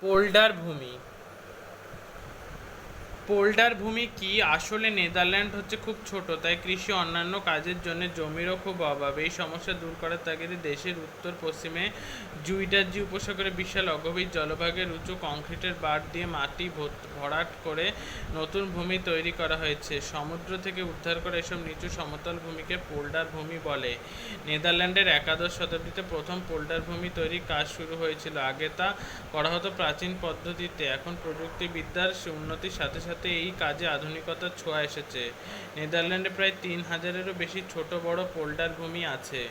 পোল্ডার ভূমি। পোল্ডার ভূমি কি? আসলে নেদারল্যান্ড হচ্ছে খুব ছোট, তাই কৃষি অন্যান্য কাজের জন্য জমিরও খুব অভাব। এই সমস্যা দূর করার তাগিদে দেশের উত্তর পশ্চিমে জুইডার্জি উপসাগরে বিশাল অগভীর জলভাগের উঁচু কংক্রিটের বাঁধ দিয়ে মাটি ভরাট করে নতুন ভূমি তৈরি করা হয়েছে। সমুদ্র থেকে উদ্ধার করা এসব নিচু সমতল ভূমিকে পোল্ডার ভূমি বলে। নেদারল্যান্ডের একাদশ শতাব্দীতে প্রথম পোল্ডার ভূমি তৈরির কাজ শুরু হয়েছিল। আগে তা করা হতো প্রাচীন পদ্ধতিতে। এখন প্রযুক্তিবিদ্যার উন্নতির সাথে সাথে এই কাজে আধুনিকতার ছোঁয়া এসেছে। নেদারল্যান্ডে প্রায় ৩,০০০-এরও বেশি ছোট বড় পোল্ডার ভূমি আছে।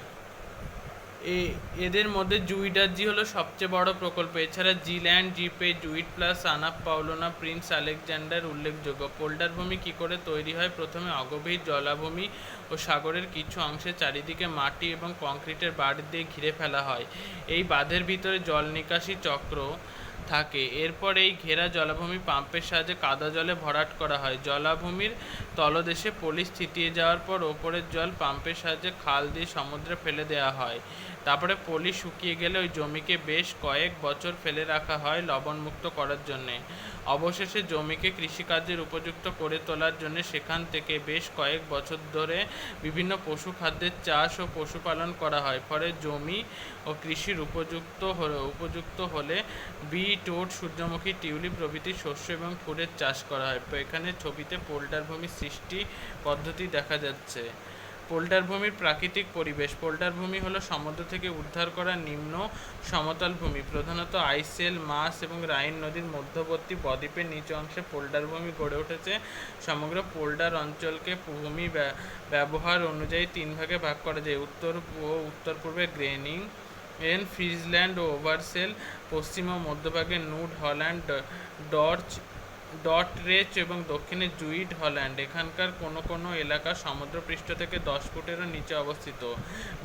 এদের মধ্যে জুইডার্জি হলো সবচেয়ে বড় প্রকল্প। এছাড়া জিল্যান্ড, জিপে, জুইট প্লাস, আনাপ পাউলোনা, প্রিন্স আলেকজান্ডার উল্লেখযোগ্য। পোল্ডার ভূমি কী করে তৈরি হয়? প্রথমে অগভীর জলাভূমি ও সাগরের কিছু অংশে চারিদিকে মাটি এবং কংক্রিটের বাঁধ দিয়ে ঘিরে ফেলা হয়। এই বাঁধের ভিতরে জল নিকাশি চক্র থাকে। এরপর এই ঘেরা জলাভূমি পাম্পের সাহায্যে কাদা জলে ভরাট করা হয়। জলাভূমির তলদেশে পলি স্থিতিয়ে যাওয়ার পর ওপরের জল পাম্পের সাহায্যে খাল দিয়ে সমুদ্রে ফেলে দেওয়া হয়। তারপরে পলি শুকিয়ে গেলে ওই জমিকে বেশ কয়েক বছর ফেলে রাখা হয় লবণমুক্ত করার জন্যে। অবশেষে জমিকে কৃষিকার্যের উপযুক্ত করে তোলার জন্য সেখান থেকে বেশ কয়েক বছর ধরে বিভিন্ন পশু খাদ্যের চাষ ও পশুপালন করা হয়। ফলে জমি ও কৃষির উপযুক্ত হলে বিট, ওট, সূর্যমুখী, টিউলিপ প্রভৃতি শস্য এবং ফুলের চাষ করা হয়। এখানে ছবিতে পোল্ডার ভূমির সৃষ্টি পদ্ধতি দেখা যাচ্ছে। পোল্ডার ভূমির প্রাকৃতিক পরিবেশ। পোল্ডার ভূমি হলো সমুদ্র থেকে উদ্ধার করা নিম্ন সমতল ভূমি। প্রধানত আইসেল, মাস এবং রাইন নদীর মধ্যবর্তী বদ্বীপের নিচু অংশে পোল্ডার ভূমি গড়ে উঠেছে। সমগ্র পোল্ডার অঞ্চলকে ভূমি ব্যবহার অনুযায়ী তিন ভাগে ভাগ করা যায়: উত্তর ও উত্তর পূর্বে গ্রেনিং ফ্রিজল্যান্ড ও ওভারসেল, পশ্চিম ও মধ্যভাগে নুড হল্যান্ড, ডটরেচ এবং দক্ষিণে জুইড হল্যান্ড। এখানকার কোনো কোনো এলাকা সমুদ্রপৃষ্ঠ থেকে 10 ফুটেরও নিচে অবস্থিত।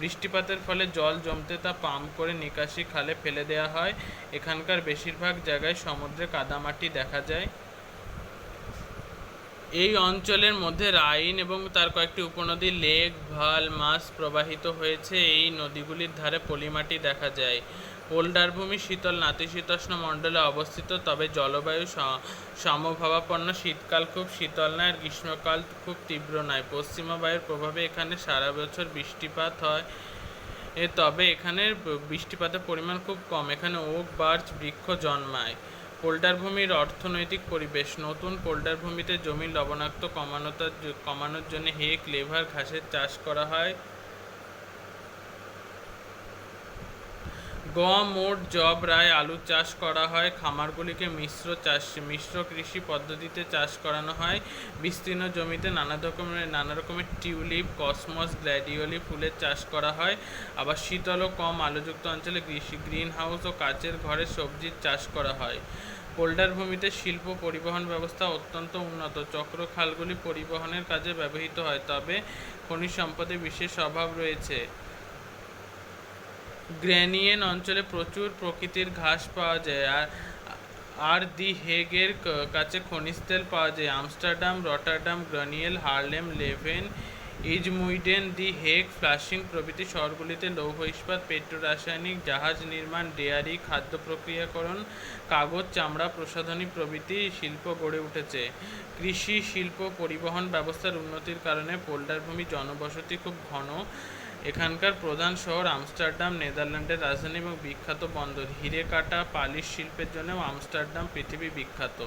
বৃষ্টিপাতের ফলে জল জমতে তা পাম্প করে নিকাশি খালে ফেলে দেওয়া হয়। এখানকার বেশিরভাগ জায়গায় সমুদ্রে কাদামাটি দেখা যায়। এই অঞ্চলের মধ্যে রাইন এবং তার কয়েকটি উপনদী লেক, ভাল, মাস প্রবাহিত হয়েছে। এই নদীগুলির ধারে পলিমাটি দেখা যায়। পোল্ডার ভূমি শীতল নাতিশীতোষ্ণ মণ্ডলে অবস্থিত, তবে জলবায়ু সমভাবাপন্ন। শীতকাল খুব শীতল নয় আর গ্রীষ্মকাল খুব তীব্র নয়। পশ্চিমা বায়ুর প্রভাবে এখানে সারা বছর বৃষ্টিপাত হয়, তবে এখানে বৃষ্টিপাতের পরিমাণ খুব কম। এখানে ওক, বার্চ বৃক্ষ জন্মায়। পোল্ডার ভূমির অর্থনৈতিক পরিবেশ। নতুন পোল্ডার ভূমিতে জমির লবণাক্ত কমানোর জন্য হে, ক্লেভার ঘাসের চাষ করা হয়। গম, ওট, জব, রায়, আলু চাষ করা হয়। খামারগুলিকে মিশ্র কৃষি পদ্ধতিতে চাষ করানো হয়। বিস্তীর্ণ জমিতে নানা রকমের টিউলিপ, কসমস, গ্ল্যাডিওলি ফুলের চাষ করা হয়। আবার শীতল ও কম আলোযুক্ত অঞ্চলে গ্রিন হাউস ও কাচের ঘরে সবজির চাষ করা হয়। পোল্ডার ভূমিতে শিল্প পরিবহন ব্যবস্থা অত্যন্ত উন্নত। চক্র খালগুলি পরিবহনের কাজে ব্যবহৃত হয়, তবে খনিজ সম্পদে বিশেষ অভাব রয়েছে। গ্র্যানিয়েন অঞ্চলে প্রচুর প্রকৃতির ঘাস পাওয়া যায়, আর দি হেগের কাছে খনিজ তেল পাওয়া যায়। আমস্টারডাম, রটারডাম, গ্র্যানিয়েল, হার্লেম, লেভেন, ইজমুইডেন, দি হেগ, ফ্লাশিং প্রভৃতি শহরগুলিতে লৌহ ইস্পাত, পেট্রোরাসায়নিক, জাহাজ নির্মাণ, ডেয়ারি, খাদ্য প্রক্রিয়াকরণ, কাগজ, চামড়া প্রসাধনী প্রভৃতি শিল্প গড়ে উঠেছে। কৃষি, শিল্প, পরিবহন ব্যবস্থার উন্নতির কারণে পোল্ডার ভূমি জনবসতি খুব ঘন। এখানকার প্রধান শহর আমস্টারডাম, নেদারল্যান্ডের রাজধানী এবং বিখ্যাত বন্দর। হিরে কাটা, পালিশ শিল্পের জন্যও আমস্টারডাম পৃথিবী বিখ্যাত।